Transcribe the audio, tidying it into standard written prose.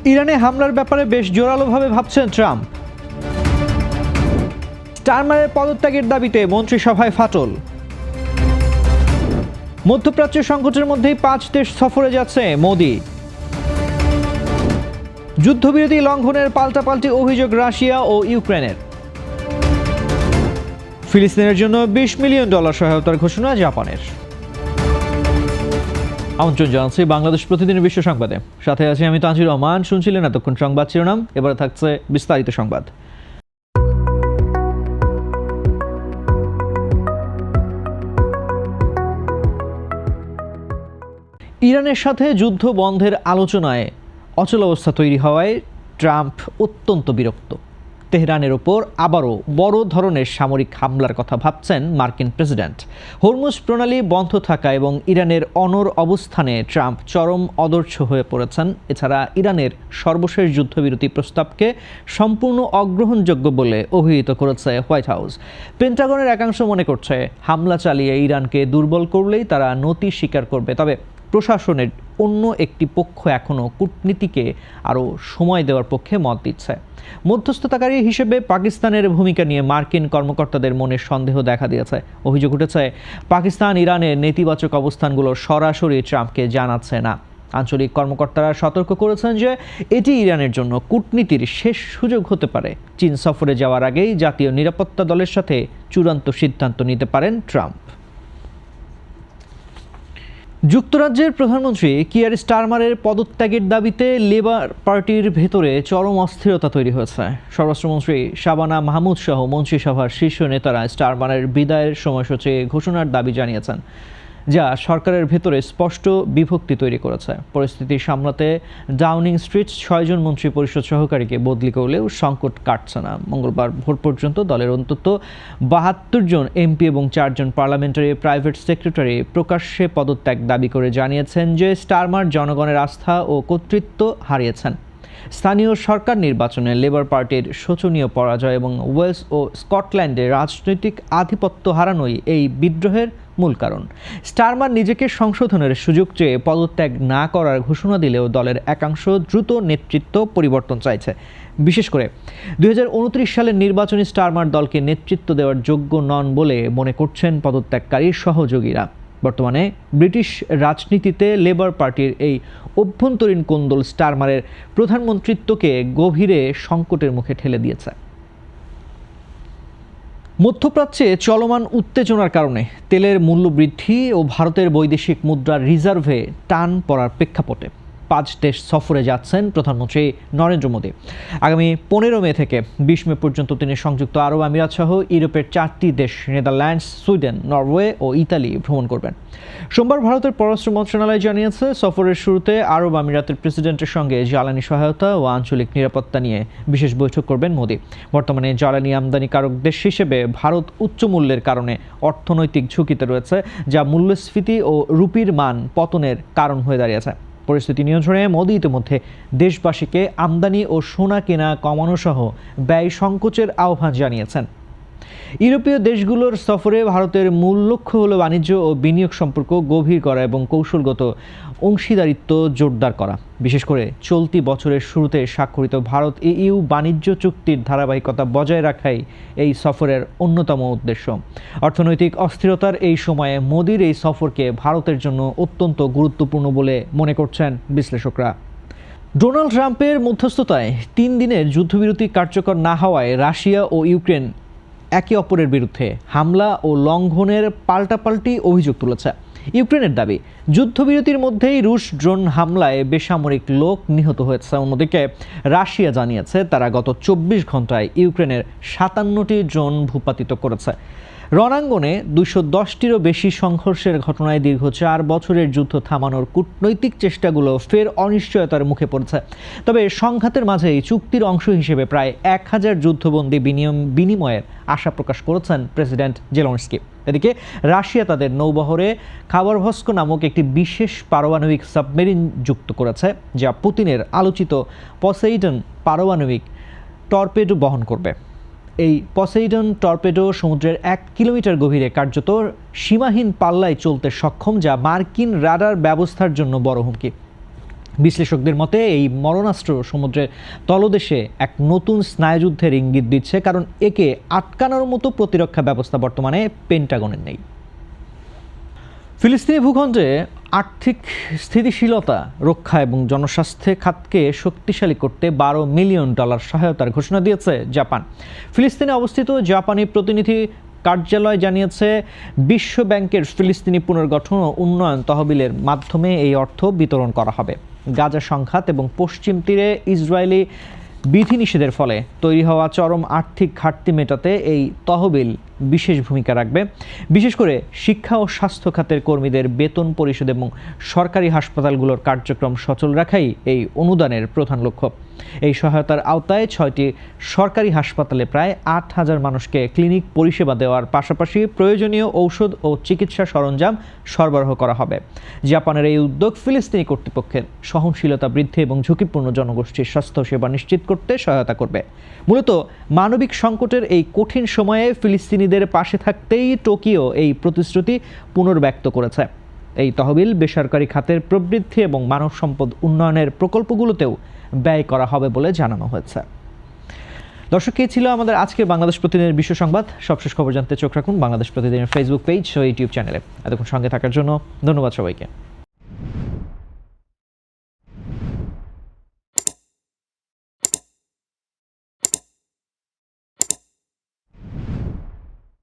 ইরানে হামলার ব্যাপারে বেশ জোরালোভাবে ভাবছেন ট্রাম্প। স্টারমারের পদত্যাগের দাবিতে মন্ত্রিসভায় ফাটল। মধ্যপ্রাচ্যের সংকটের মধ্যেই 5 দেশ সফরে যাচ্ছে মোদি। যুদ্ধবিরতি লঙ্ঘনের পাল্টাপাল্টি অভিযোগ রাশিয়া ও ইউক্রেনের। ফিলিস্তিনের জন্য $20 মিলিয়ন সহায়তার ঘোষণা জাপানের। আমন্ত্রণ জানাচ্ছি বাংলাদেশ প্রতিদিনের বিশ্ব সংবাদে। সাথে আছি আমি তানজির রহমান। শুনছিলেন এতক্ষণ সংবাদ শিরোনাম, এবারে থাকছে বিস্তারিত সংবাদ। ইরানের সাথে যুদ্ধ বন্ধের আলোচনায় অচলাবস্থা তৈরি হওয়ায় ট্রাম্প অত্যন্ত বিরক্ত। তেহরানের ওপর আবারও বড় ধরনের সামরিক হামলার কথা ভাবছেন মার্কিন প্রেসিডেন্ট। হরমুজ প্রণালী বন্ধ থাকা এবং ইরানের অনড় অবস্থানে ট্রাম্প চরম অধৈর্য হয়ে পড়েছেন। এছাড়া ইরানের সর্বশেষ যুদ্ধবিরতি প্রস্তাবকে সম্পূর্ণ অগ্রহণযোগ্য বলে অভিহিত করেছে হোয়াইট হাউস। পেন্টাগনের একাংশ মনে করছে হামলা চালিয়ে ইরানকে দুর্বল করলেই তারা নতি স্বীকার করবে। তবে প্রশাসনের অন্য একটি পক্ষ এখনও কূটনীতিকে আরও সময় দেওয়ার পক্ষে মত দিচ্ছে। মধ্যস্থতাকারী হিসেবে পাকিস্তানের ভূমিকা নিয়ে মার্কিন কর্মকর্তাদের মনে সন্দেহ দেখা দিয়েছে। অভিযোগ উঠেছে পাকিস্তান ইরানের নেতিবাচক অবস্থানগুলো সরাসরি ট্রাম্পকে জানাচ্ছে না। আঞ্চলিক কর্মকর্তারা সতর্ক করেছেন যে এটি ইরানের জন্য কূটনীতির শেষ সুযোগ হতে পারে। চীন সফরে যাওয়ার আগেই জাতীয় নিরাপত্তা দলের সাথে চূড়ান্ত সিদ্ধান্ত নিতে পারেন ট্রাম্প। যুক্তরাজ্যের প্রধানমন্ত্রী কিয়ার স্টারমারের পদত্যাগের দাবিতে লেবার পার্টির ভেতরে চরম অস্থিরতা তৈরি হয়েছে। স্বরাষ্ট্রমন্ত্রী শাবানা মাহমুদ সহ মন্ত্রিসভার শীর্ষ নেতারা স্টারমারের বিদায়ের সময়সূচি ঘোষণার দাবি জানিয়েছেন, যা সরকারের ভেতরে স্পষ্ট বিভক্তি তৈরি করেছে। পরিস্থিতি সামলাতে ডাউনিং স্ট্রিট 6 জন মন্ত্রী পরিষদ সহকারীকে বদলি করলেও সংকট কাটছে না। মঙ্গলবার ভোর পর্যন্ত দলের অন্তত 72 জন এমপি এবং 4 জন পার্লামেন্টারি প্রাইভেট সেক্রেটারি প্রকাশ্যে পদত্যাগ দাবি করে জানিয়েছেন যে স্টারমার জনগণের আস্থা ও কর্তৃত্ব হারিয়েছেন। স্থানীয় সরকার নির্বাচনে লেবার পার্টির শোচনীয় পরাজয় এবং ওয়েলস ও স্কটল্যান্ডে রাজনৈতিক আধিপত্য হারানোই এই বিদ্রোহের মূল কারণ। স্টারমার নিজেকে সংশোধনের সুযোগ চেয়ে পদত্যাগ না করার ঘোষণা দিলেও দলের একাংশ দ্রুত নেতৃত্ব পরিবর্তন চাইছে। বিশেষ করে 2029 সালের নির্বাচনে স্টারমার দলকে নেতৃত্ব দেওয়ার যোগ্য নন বলে মনে করছেন পদত্যাগকারীর সহযোগীরা। বর্তমানে ব্রিটিশ রাজনীতিতে লেবার পার্টির এই অভ্যন্তরীণ কোন্দল স্টারমারের প্রধানমন্ত্রিত্বকে গভীরে সংকটের মুখে ঠেলে দিয়েছে। মধ্যপ্রাচ্যে চলমান উত্তেজনার কারণে তেলের মূল্য বৃদ্ধি ও ভারতের বৈদেশিক মুদ্রার রিজার্ভে টান পড়ার প্রেক্ষাপটে 5 দেশ সফরে যাচ্ছেন প্রধানমন্ত্রী নরেন্দ্র মোদী। আগামী 15 মে থেকে 20 মে পর্যন্ত তিনি সংযুক্ত আরব আমিরাত সহ ইউরোপের 4টি দেশ নেদারল্যান্ডস, সুইডেন, নরওয়ে ও ইতালি ভ্রমণ করবেন। সোমবার ভারতের পররাষ্ট্র মন্ত্রণালয় জানিয়েছে, সফরের শুরুতে আরব আমিরাতের প্রেসিডেন্টের সঙ্গে জ্বালানি সহায়তা ও আঞ্চলিক নিরাপত্তা নিয়ে বিশেষ বৈঠক করবেন মোদী। বর্তমানে জ্বালানি আমদানিকারক দেশ হিসেবে ভারত উচ্চ মূল্যের কারণে অর্থনৈতিক ঝুঁকিতে রয়েছে, যা মূল্যস্ফীতি ও রুপির মান পতনের কারণ হয়ে দাঁড়িয়েছে। পরিস্থিতি নিয়ন্ত্রণে মোদী ইতিমধ্যে দেশবাসীকে আমদানি ও সোনা কেনা কমানো সহ ব্যয় সংকোচের আহ্বান জানিয়েছেন। ইউরোপীয় দেশগুলোর সফরে ভারতের মূল লক্ষ্য হল বাণিজ্য ও বিনিয়োগ সম্পর্ক গভীর করা এবং কৌশলগত অংশীদারিত্ব জোরদার করা। বিশেষ করে চলতি বছরের শুরুতে স্বাক্ষরিত ভারত EU বাণিজ্য চুক্তির ধারাবাহিকতা বজায় রাখাই এই সফরের অন্যতম উদ্দেশ্য। অর্থনৈতিক অস্থিরতার এই সময়ে মোদীর এই সফরকে ভারতের জন্য অত্যন্ত গুরুত্বপূর্ণ বলে মনে করছেন বিশ্লেষকরা। ডোনাল্ড ট্রাম্পের মধ্যস্থতায় 3 দিনের যুদ্ধবিরতি কার্যকর না হওয়ায় রাশিয়া ও ইউক্রেন একে অপরের বিরুদ্ধে হামলা ও লঙ্ঘনের পাল্টাপাল্টি অভিযোগ তুলেছে। ইউক্রেনের দাবি, যুদ্ধবিরতির মধ্যেই রুশ ড্রোন হামলায় বেসামরিক লোক নিহত হয়েছে। অন্যদিকে রাশিয়া জানিয়েছে তারা গত 24 ঘন্টায় ইউক্রেনের 57টি ড্রোন ভূপাতিত করেছে। রণাঙ্গনে 210টিরও বেশি সংঘর্ষের ঘটনায় দীর্ঘ 4 বছরের যুদ্ধ থামানোর কূটনৈতিক চেষ্টাগুলো ফের অনিশ্চয়তার মুখে পড়েছে। তবে সংঘাতের মাঝেই চুক্তির অংশ হিসেবে প্রায় 1000 যুদ্ধবন্দী বিনিময়ের আশা প্রকাশ করেছেন প্রেসিডেন্ট জেলেনস্কি। এদিকে রাশিয়া তাদের নৌবহরে খাবারভস্ক নামক একটি বিশেষ পারমাণবিক সাবমেরিন যুক্ত করেছে, যা পুতিনের আলোচিত পসেইডন পারমাণবিক টর্পেডো বহন করবে। এই পসেইডন টর্পেডো সমুদ্রের 1 কিলোমিটার গভীরে কার্যত সীমাহীন পাল্লায় চলতে সক্ষম, যা মার্কিন রাডার ব্যবস্থার জন্য বড় হুমকি। বিশ্লেষকদের মতে এই মরণাস্ত্র সমুদ্রের তলদেশে এক নতুন স্নায়ুযুদ্ধের ইঙ্গিত দিচ্ছে, কারণ একে আটকানোর মতো প্রতিরক্ষা ব্যবস্থা বর্তমানে পেন্টাগনের নেই। ফিলিস্তিনি ভূখণ্ডে আর্থিক স্থিতিশীলতা রক্ষা এবং জনস্বাস্থ্য খাতকে শক্তিশালী করতে $12 মিলিয়ন সহায়তার ঘোষণা দিয়েছে জাপান। ফিলিস্তিনে অবস্থিত জাপানি প্রতিনিধি কার্যালয় জানিয়েছে, বিশ্ব ব্যাংকের ফিলিস্তিনি পুনর্গঠন ও উন্নয়ন তহবিলের মাধ্যমে এই অর্থ বিতরণ করা হবে। গাজা সংঘাত এবং পশ্চিম তীরে ইসরায়েলি বিধিনিষেধের ফলে তৈরি হওয়া চরম আর্থিক ঘাটতি মেটাতে এই তহবিল বিশেষ ভূমিকা রাখবে। বিশেষ করে শিক্ষা ও স্বাস্থ্য খাতের কর্মীদের বেতন পরিশোধ এবং সরকারি হাসপাতালগুলোর কার্যক্রম সচল রাখাই এই অনুদানের প্রধান লক্ষ্য। এই সহায়তার আওতায় 6টি সরকারি হাসপাতালে প্রায় 8,000 মানুষকে ক্লিনিক পরিষেবা দেওয়ার পাশাপাশি প্রয়োজনীয় ঔষধ ও চিকিৎসা সরঞ্জাম সরবরাহ করা হবে। জাপানের এই উদ্যোগ ফিলিস্তিনি কর্তৃপক্ষের সহনশীলতা বৃদ্ধি এবং ঝুঁকিপূর্ণ জনগোষ্ঠীর স্বাস্থ্যসেবা নিশ্চিত করতে সহায়তা করবে। মূলত মানবিক সংকটের এই কঠিন সময়ে ফিলিস্তিনিদের পাশে থাকতেই টোকিও এই প্রতিশ্রুতি পুনর্ব্যক্ত করেছে। এই তহবিল বেসরকারি খাতের প্রবৃদ্ধি এবং মানব সম্পদ উন্নয়নের প্রকল্পগুলোতেও ব্যয় করা হবে বলে জানানো হয়েছে। দর্শক, এই ছিল আমাদের আজকের বাংলাদেশ প্রতিদিনের বিশ্ব সংবাদ। সবশেষ খবর জানতে চোখ রাখুন বাংলাদেশ প্রতিদিনের ফেসবুক পেজ ও ইউটিউব চ্যানেলে। এতক্ষণ সঙ্গে থাকার জন্য ধন্যবাদ সবাইকে।